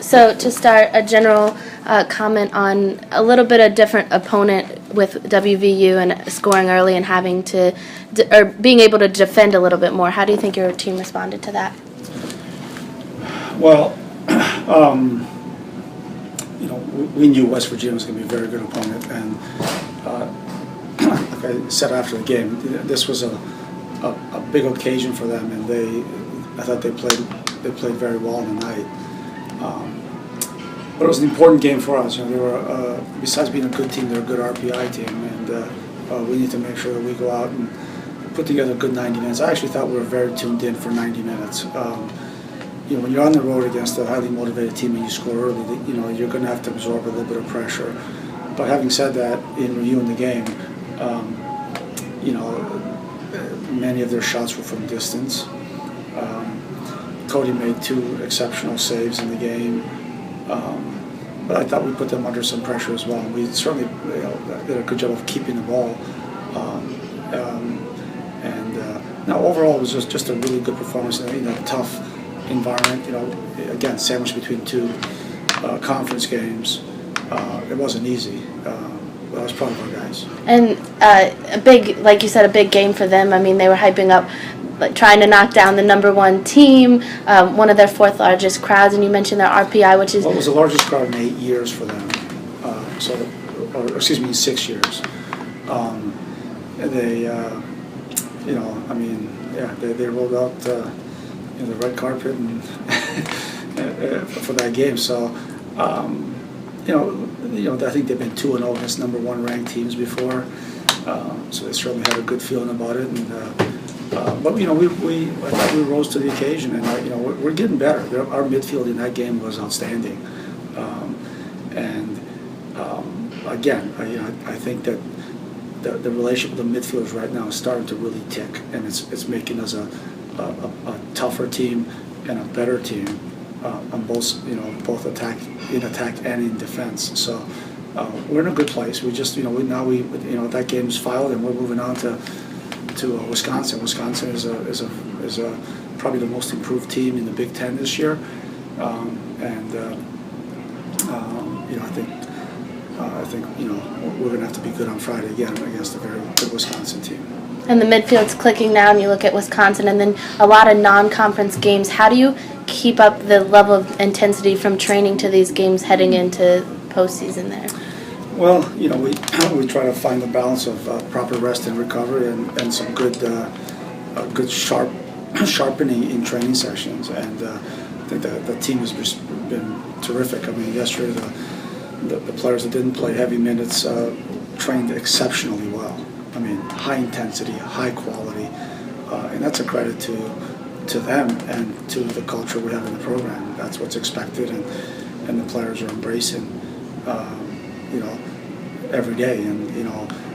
So to start, a general comment on a little bit of different opponent with WVU and scoring early and having to, or being able to defend a little bit more. How do you think your team responded to that? Well, we knew West Virginia was going to be a very good opponent, and like I said after the game, this was a big occasion for them, and I thought they played very well tonight. But it was an important game for us. They were, besides being a good team, they're a good RPI team, and we need to make sure that we go out and put together a good 90 minutes. I actually thought we were very tuned in for 90 minutes. When you're on the road against a highly motivated team and you score early, you're going to have to absorb a little bit of pressure. But having said that, in reviewing the game, many of their shots were from distance. Cody made 2 exceptional saves in the game. But I thought we put them under some pressure as well. We certainly did a good job of keeping the ball. Now overall it was just a really good performance in a tough environment. Again, sandwiched between 2 conference games. It wasn't easy. But I was proud of our guys. And a big, like you said, a big game for them. I mean, they were hyping up, trying to knock down the #1 team, one of their 4th largest crowds, and you mentioned their RPI, which is... Well, it was the largest crowd in 8 years for them, or excuse me, 6 years. They rolled out the red carpet and for that game. So, I think they've been 2-0 against #1 ranked teams before, so they certainly had a good feeling about it. And but I thought we rose to the occasion, and we're getting better. Our midfield in that game was outstanding, again, I think that the relationship with the midfielders right now is starting to really tick, and it's making us a tougher team and a better team on both attack and in defense. So we're in a good place. We just that game's filed, and we're moving on to Wisconsin. Wisconsin is probably the most improved team in the Big Ten this year, I think we're going to have to be good on Friday again against a very good Wisconsin team. And the midfield's clicking now, and you look at Wisconsin, and then a lot of non-conference games. How do you keep up the level of intensity from training to these games heading into postseason there? Well, we try to find the balance of proper rest and recovery, and some good sharpening in training sessions. And I think that the team has just been terrific. I mean, yesterday the players that didn't play heavy minutes trained exceptionally well. I mean, high intensity, high quality, and that's a credit to them and to the culture we have in the program. That's what's expected, and the players are embracing, every day. And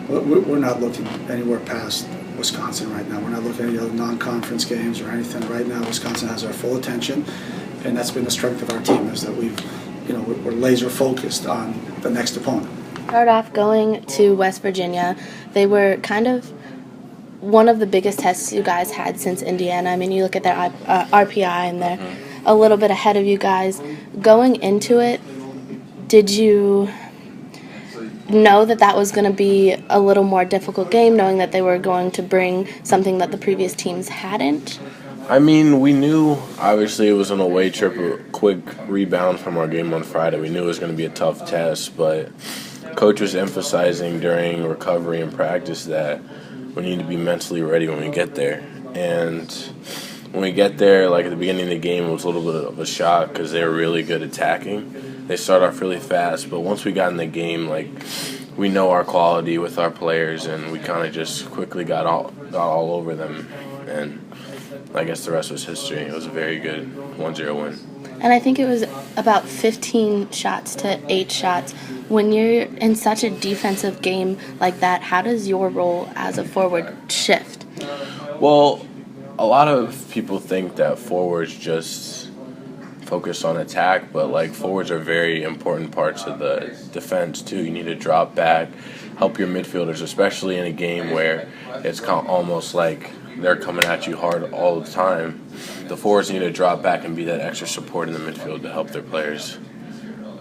we're not looking anywhere past Wisconsin right now. We're not looking at any other non-conference games or anything right now. Wisconsin has our full attention, and that's been the strength of our team, is that we're laser focused on the next opponent. Start off going to West Virginia. They were kind of one of the biggest tests you guys had since Indiana. I mean, you look at their RPI, and they're a little bit ahead of you guys. Going into it, did you know that was going to be a little more difficult game, knowing that they were going to bring something that the previous teams hadn't? I mean, we knew, obviously, it was an away trip, a quick rebound from our game on Friday. We knew it was going to be a tough test, but Coach was emphasizing during recovery and practice that we need to be mentally ready when we get there. And when we get there, like at the beginning of the game, it was a little bit of a shock because they were really good attacking. They started off really fast, but once we got in the game, we know our quality with our players, and we kind of just quickly got all over them. And I guess the rest was history. It was a very good 1-0 win. And I think it was about 15 shots to 8 shots. When you're in such a defensive game like that, how does your role as a forward shift? Well, a lot of people think that forwards just focus on attack, but forwards are very important parts of the defense too. You need to drop back, help your midfielders, especially in a game where it's almost like they're coming at you hard all the time, the forwards need to drop back and be that extra support in the midfield to help their players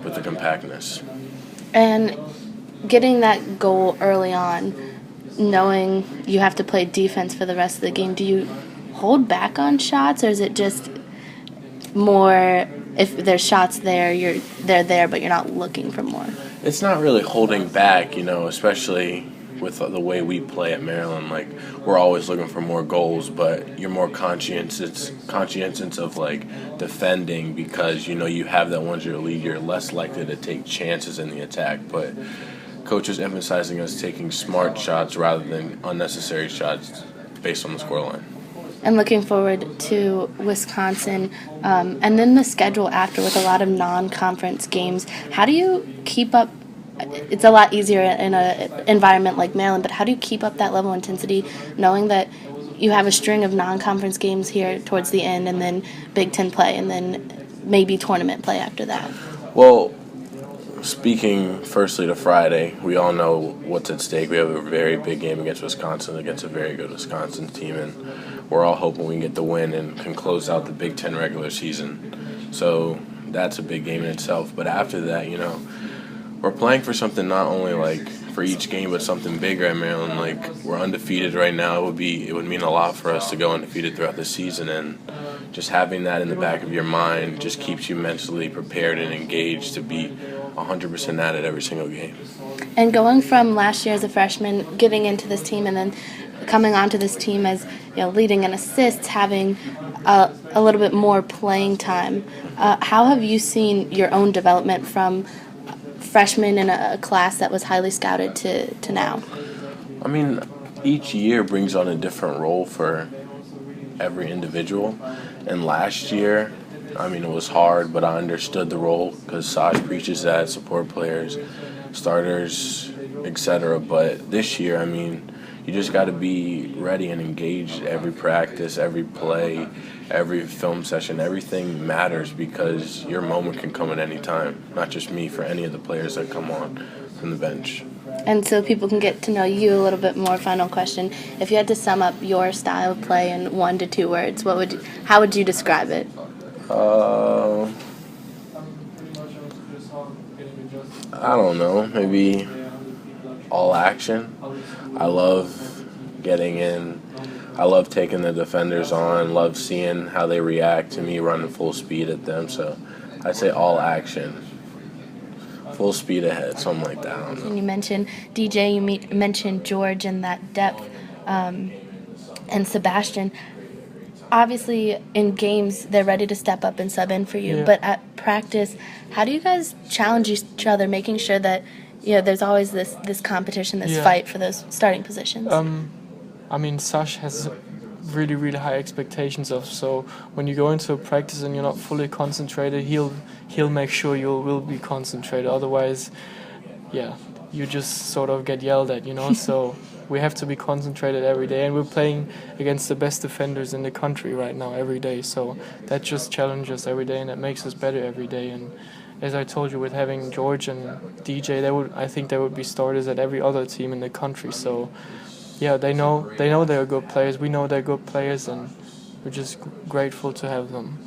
with the compactness. And getting that goal early on, knowing you have to play defense for the rest of the game, do you hold back on shots, or is it just more if there's shots there, they're there, but you're not looking for more? It's not really holding back, especially with the way we play at Maryland. Like, we're always looking for more goals, but you're more conscientious of defending because you have that 1-0 lead. You're less likely to take chances in the attack, but coach is emphasizing us taking smart shots rather than unnecessary shots based on the scoreline. And looking forward to Wisconsin, and then the schedule after with a lot of non-conference games. How do you keep up? It's a lot easier in an environment like Maryland, but how do you keep up that level of intensity knowing that you have a string of non-conference games here towards the end and then Big Ten play and then maybe tournament play after that? Well, speaking firstly to Friday, we all know what's at stake. We have a very big game against Wisconsin, against a very good Wisconsin team, and we're all hoping we can get the win and can close out the Big Ten regular season. So that's a big game in itself. But after that, we're playing for something not only for each game, but something bigger at Maryland. We're undefeated right now. It would mean a lot for us to go undefeated throughout the season, and just having that in the back of your mind just keeps you mentally prepared and engaged to be 100% at it every single game. And going from last year as a freshman, getting into this team, and then coming onto this team as leading in assists, having a little bit more playing time, how have you seen your own development from freshman in a class that was highly scouted to now? I mean, each year brings on a different role for every individual. And last year, it was hard, but I understood the role because Sash preaches that, support players, starters, etc. But this year, you just got to be ready and engaged every practice, every play, every film session. Everything matters because your moment can come at any time, not just me, for any of the players that come on from the bench. And so people can get to know you a little bit more. Final question. If you had to sum up your style of play in 1 to 2 words, how would you describe it? I don't know, maybe all action. I love getting in. I love taking the defenders on, love seeing how they react to me running full speed at them. So I'd say all action, full speed ahead, something like that. I don't know. And you mentioned DJ, you mentioned George and that depth, and Sebastian. Obviously, in games, they're ready to step up and sub in for you. Yeah. But at practice, how do you guys challenge each other, making sure that there's always this competition, this fight for those starting positions? Sash has really, really high expectations of. So when you go into a practice and you're not fully concentrated, he'll make sure you will be concentrated. Otherwise, you just sort of get yelled at, So we have to be concentrated every day, and we're playing against the best defenders in the country right now every day. So that just challenges us every day, and that makes us better every day. And as I told you, with having George and DJ, I think they would be starters at every other team in the country. So they know they're good players. We know they're good players, and we're just grateful to have them.